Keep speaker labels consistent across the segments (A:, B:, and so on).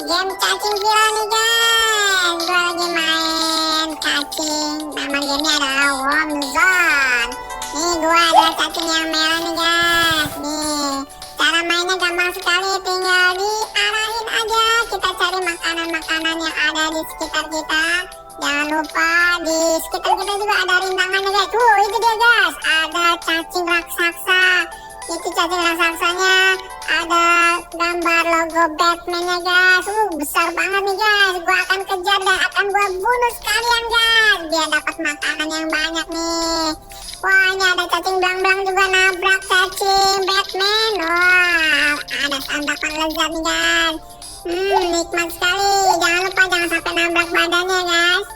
A: game cacing viral nih guys. Gue lagi main cacing. Nama gamenya adalah WarmZone. Nih gue adalah cacing yang merah nih guys. Nih cara mainnya gampang sekali, tinggal diarahin aja. Kita cari makanan-makanan yang ada di sekitar kita. Jangan lupa di sekitar kita juga ada rintangannya guys. Tuh itu dia guys, ada cacing raksasa. Itu cacing raksasanya ada gambar logo Batman-nya guys. Besar banget nih guys. Gua akan kejar dan akan gua bunuh sekalian guys, biar dapat makanan yang banyak nih. Wah, ini ada cacing belang-belang juga nabrak cacing Batman. Wah, ada santapan lezat nih guys. Nikmat sekali. Jangan lupa jangan sampai nabrak badannya guys.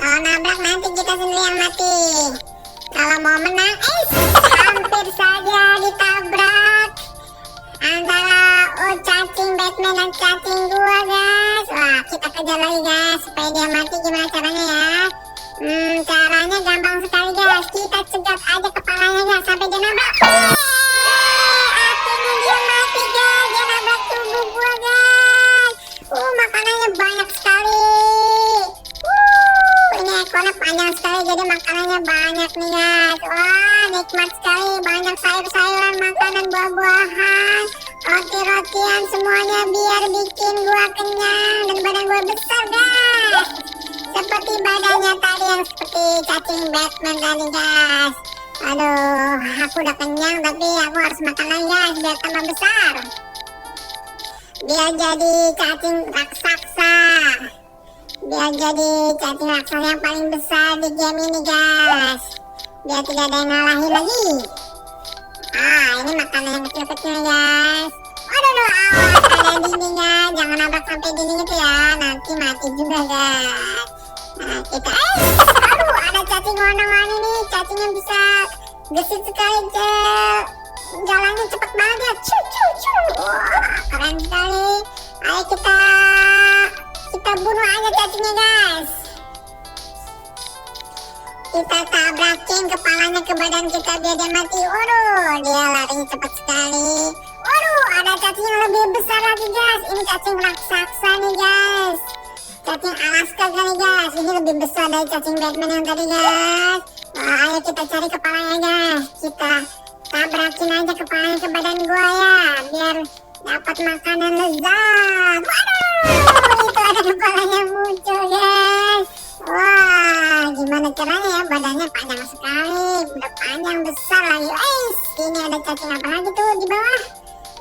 A: Kalau nabrak nanti kita sendiri yang mati. Kalau mau menang, hampir saja ditabrak antara cacing Batman dan cacing gua guys. Wah, kita kejar lagi guys supaya dia mati. Gimana caranya ya? Caranya gampang sekali guys. Kita cegat aja kepalanya guys sampai dia nabrak. Akhirnya dia mati guys. Dia nabrak tubuh gua guys. Makanannya banyak sekali. Ini ekornya panjang sekali, jadi makanannya banyak nih guys. Wah, nikmat sekali. Banyak sayur-sayuran, makanan, buah-buahan, roti-rotian, semuanya biar bikin gua kenyang dan badan gua besar guys. Seperti badannya tadi yang seperti cacing Batman tadi guys. Aduh, aku udah kenyang tapi aku harus makan lagi guys biar tambah besar. Biar jadi cacing raksasa. Biar jadi cacing raksasa yang paling besar di game ini guys. Biar tidak ada yang ngalahin lagi. Ini makanan yang kecil-kecil guys. Aduh, awas ada dindingnya. Jangan nabrak sampai dinding itu ya. Nanti mati juga guys. Nah kita aduh, ada cacing warna-warni nih. Cacing yang bisa gesit sekali. Jalannya cepat banget ya. Wah, keren sekali. Ayo kita bunuh aja cacingnya guys. Kita tabrakin kepalanya ke badan kita biar dia mati. Waduh, dia larinya cepat sekali. Waduh, ada cacing yang lebih besar lagi guys. Ini cacing raksasa nih guys. Cacing Alaska nih guys. Ini lebih besar dari cacing Batman yang tadi guys. Wah, ayo kita cari kepalanya guys. Kita tabrakin aja kepalanya ke badan gua ya, biar dapat makanan lezat. Waduh, itu ada kepalanya muncul guys. Wah, gimana caranya ya, badannya panjang sekali. Udah panjang besar lagi. Ini ada cacing apa lagi tuh di bawah.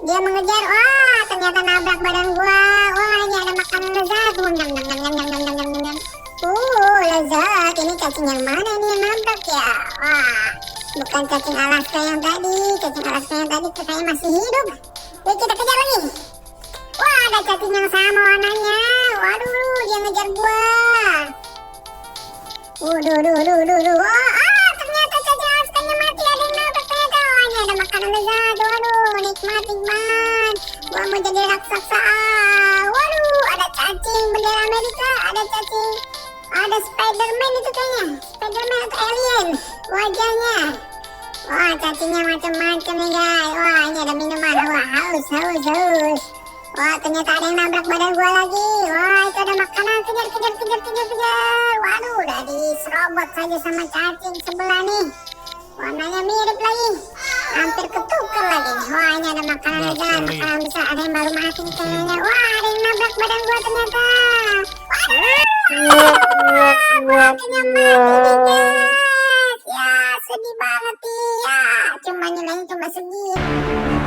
A: Dia mengejar. Wah, ternyata nabrak badan gua. Wah, ini ada makanan lezat. Lezat. Ini cacing yang mana nih yang nabrak ya? Wah, bukan cacing Alaska yang tadi. Cacing Alaska yang tadi kayaknya masih hidup. Yuk kita kejar lagi. Wah, ada cacing yang sama warnanya. Waduh, dia ngejar gua. Ternyata cacing Alaskanya mati. Ada yang nabrak ternyata. Ini ada makanan lezat. Waduh, nikmat. Gua mau jadi raksasa. Waduh, ada cacing bendera Amerika. Ada Spiderman itu kayaknya. Spiderman atau alien wajahnya. Wah, cacingnya macam-macam nih guys. Wah, ini ada minuman. Wah, haus. Wah, ternyata ada yang nabrak badan gua lagi. Wah, itu ada makanan. Kejar. Waduh, udah diserobot saja sama cacing sebelah nih. Warnanya mirip lagi. Hampir ketukar lagi nih. Wah, ini ada makanan lezat. Makanan besar. Ada yang baru mati nih kayaknya. Wah, ada yang nabrak badan gua ternyata. Akhirnya mati nih guys. Ya, sedih banget ya. Cuma nilainya cuma segini.